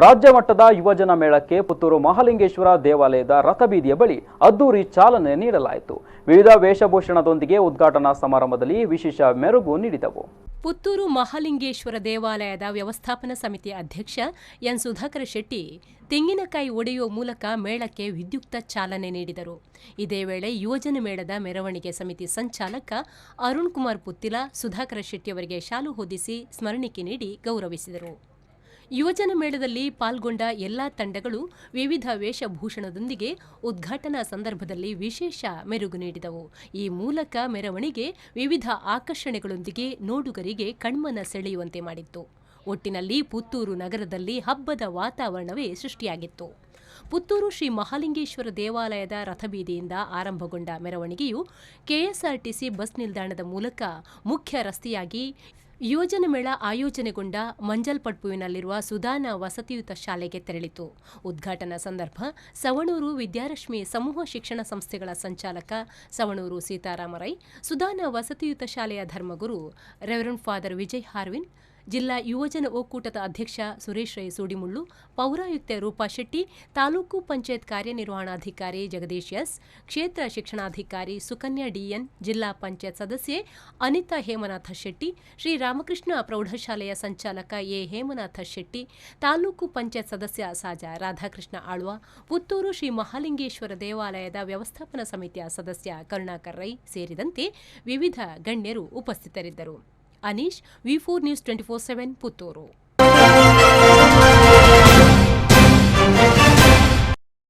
ರಾಜ್ಯ ಮಟ್ಟದ ಯುವಜನ ಮೇಳಕ್ಕೆ ಪುತ್ತೂರು ಮಹಾಲಿಂಗೇಶ್ವರ ದೇವಾಲಯದ ರಥಬೀದಿಯ ಬಳಿ ಅದ್ದೂರಿ ಚಾಲನೆ ನೀಡಲಾಯಿತು. ವಿವಿಧ ವೇಷಭೂಷಣದೊಂದಿಗೆ ಉದ್ಘಾಟನಾ ಸಮಾರಂಭದಲ್ಲಿ ವಿಶೇಷ ಮೆರುಗು ನೀಡಿದವು. ಪುತ್ತೂರು ಮಹಾಲಿಂಗೇಶ್ವರ ದೇವಾಲಯದ ವ್ಯವಸ್ಥಾಪನಾ ಸಮಿತಿ ಅಧ್ಯಕ್ಷ ಎನ್ ಸುಧಾಕರ ಶೆಟ್ಟಿ ತೆಂಗಿನಕಾಯಿ ಒಡೆಯುವ ಮೂಲಕ ಮೇಳಕ್ಕೆ ವಿದ್ಯುಕ್ತ ಚಾಲನೆ ನೀಡಿದರು. ಇದೇ ವೇಳೆ ಯುವಜನ ಮೇಳದ ಮೆರವಣಿಗೆ ಸಮಿತಿ ಸಂಚಾಲಕ ಅರುಣ್ ಕುಮಾರ್ ಪುತ್ತಿಲ ಸುಧಾಕರ ಶೆಟ್ಟಿಯವರಿಗೆ ಶಾಲು ಹೊದಿಸಿ ಸ್ಮರಣಿಕೆ ನೀಡಿ ಗೌರವಿಸಿದರು. ಯುವಜನ ಮೇಳದಲ್ಲಿ ಪಾಲ್ಗೊಂಡ ಎಲ್ಲಾ ತಂಡಗಳು ವಿವಿಧ ವೇಷಭೂಷಣದೊಂದಿಗೆ ಉದ್ಘಾಟನಾ ಸಂದರ್ಭದಲ್ಲಿ ವಿಶೇಷ ಮೆರುಗು ನೀಡಿದವು. ಈ ಮೂಲಕ ಮೆರವಣಿಗೆ ವಿವಿಧ ಆಕರ್ಷಣೆಗಳೊಂದಿಗೆ ನೋಡುಗರಿಗೆ ಕಣ್ಮನ ಸೆಳೆಯುವಂತೆ ಮಾಡಿತ್ತು. ಒಟ್ಟಿನಲ್ಲಿ ಪುತ್ತೂರು ನಗರದಲ್ಲಿ ಹಬ್ಬದ ವಾತಾವರಣವೇ ಸೃಷ್ಟಿಯಾಗಿತ್ತು. ಪುತ್ತೂರು ಶ್ರೀ ಮಹಾಲಿಂಗೇಶ್ವರ ದೇವಾಲಯದ ರಥಬೀದಿಯಿಂದ ಆರಂಭಗೊಂಡ ಮೆರವಣಿಗೆಯು ಕೆಎಸ್ಆರ್ಟಿಸಿ ಬಸ್ ನಿಲ್ದಾಣದ ಮೂಲಕ ಮುಖ್ಯ ರಸ್ತೆಯಾಗಿ ಯುವಜನ ಮೇಳ ಆಯೋಜನೆಗೊಂಡ ಮಂಜಲ್ಪಡ್ಪುವಿನಲ್ಲಿರುವ ಸುಧಾನ ವಸತಿಯುತ ಶಾಲೆಗೆ ತೆರಳಿತು. ಉದ್ಘಾಟನಾ ಸಂದರ್ಭ ಸವಣೂರು ವಿದ್ಯಾರಶ್ಮಿ ಸಮೂಹ ಶಿಕ್ಷಣ ಸಂಸ್ಥೆಗಳ ಸಂಚಾಲಕ ಸವಣೂರು ಸೀತಾರಾಮರೈ, ಸುಧಾನ ವಸತಿಯುತ ಶಾಲೆಯ ಧರ್ಮಗುರು ರೆವರೆಂಡ್ ಫಾದರ್ ವಿಜಯ್ ಹಾರ್ವಿನ್, ಜಿಲ್ಲಾ ಯುವಜನ ಒಕ್ಕೂಟದ ಅಧ್ಯಕ್ಷ ಸುರೇಶ್ ರೈ ಸೂಡಿಮುಳ್ಳು, ಪೌರಾಯುಕ್ತೆ ರೂಪಾ ಶೆಟ್ಟಿ, ತಾಲೂಕು ಪಂಚಾಯತ್ ಕಾರ್ಯನಿರ್ವಹಣಾಧಿಕಾರಿ ಜಗದೀಶ್ ಎಸ್, ಕ್ಷೇತ್ರ ಶಿಕ್ಷಣಾಧಿಕಾರಿ ಸುಕನ್ಯಾ ಡಿಎನ್, ಜಿಲ್ಲಾ ಪಂಚಾಯತ್ ಸದಸ್ಯೆ ಅನಿತಾ ಹೇಮನಾಥ ಶೆಟ್ಟಿ, ಶ್ರೀ ರಾಮಕೃಷ್ಣ ಪ್ರೌಢಶಾಲೆಯ ಸಂಚಾಲಕ ಎ ಹೇಮನಾಥ ಶೆಟ್ಟಿ, ತಾಲೂಕು ಪಂಚಾಯತ್ ಸದಸ್ಯ ಸಾಜಾ ರಾಧಾಕೃಷ್ಣ ಆಳ್ವ, ಪುತ್ತೂರು ಶ್ರೀ ಮಹಾಲಿಂಗೇಶ್ವರ ದೇವಾಲಯದ ವ್ಯವಸ್ಥಾಪನಾ ಸಮಿತಿಯ ಸದಸ್ಯ ಕರುಣಾಕರ್ ರೈ ಸೇರಿದಂತೆ ವಿವಿಧ ಗಣ್ಯರು ಉಪಸ್ಥಿತರಿದ್ದರು. ಅನೀಶ್, ವಿ4 ನ್ಯೂಸ್ 24/7 ಪುತ್ತೂರು.